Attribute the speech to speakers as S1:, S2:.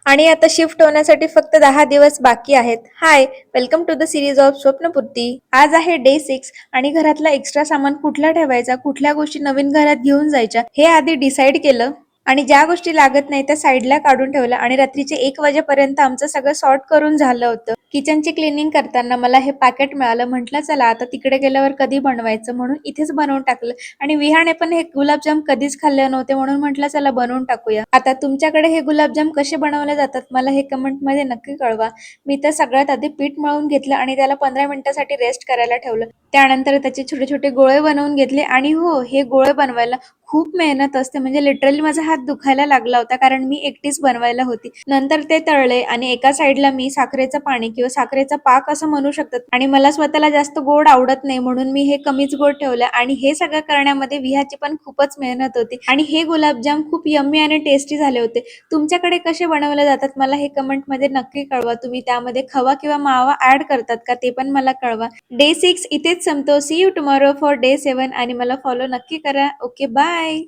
S1: आणि आता शिफ्ट होण्यासाठी फक्त 10 दिवस बाकी आहेत. Hi, welcome to the series of Swapnapurti. आज आहे डे 6 आणि घरातला एक्स्ट्रा सामान कुठला ठेवायचा, कुठल्या गोष्टी नवीन घरात घेऊन जायच्या हे आधी डिसाईड केलं. आणि ज्या गोष्टी लागत नाही त्या साईडला काढून ठेवल्या आणि रात्रीचे 1 वाजेपर्यंत आमचं सगळं सॉर्ट करून झालं होतं. किचनची क्लिनिंग करताना मला हे पॅकेट मिळालं. म्हटलं चला आता तिकडे गेल्यावर कधी बनवायचं म्हणून इथेच बनवून टाकलं. आणि विहाने पण हे गुलाबजाम कधीच खाल्ले नव्हते म्हणून म्हटलं चला बनवून टाकूया. आता तुमच्याकडे हे गुलाबजाम कसे बनवले जातात मला हे कमेंट मध्ये नक्की कळवा. मी तर सगळ्यात आधी पीठ मळून घेतलं आणि त्याला 15 मिनिटासाठी रेस्ट करायला ठेवलं. त्यानंतर त्याचे छोटे छोटे गोळे बनवून घेतले आणि हो, हे गोळे बनवायला खूप मेहनत असते. म्हणजे लिटरली माझा हात दुखायला लागला होता कारण मी एकटीच बनवायला होती. नंतर ते तळले आणि एका साईडला मी साखरेचं पाणी किंवा साखरेचा पाक असं म्हणू शकतात आणि मला स्वतःला जास्त गोड आवडत नाही म्हणून मी हे कमीच गोड ठेवलं. आणि हे सगळं करण्यामध्ये विहाची पण खूपच मेहनत होती आणि हे गुलाबजाम खूप यम्मी आणि टेस्टी झाले होते. तुमच्याकडे कसे बनवले जातात मला हे कमेंट मध्ये नक्की कळवा. तुम्ही त्यामध्ये खवा किंवा मावा ऍड करतात का ते पण मला कळवा. डे 6 इथेच संपतो. See you tomorrow for day 7 आणि मला फॉलो नक्की करा. Okay, bye.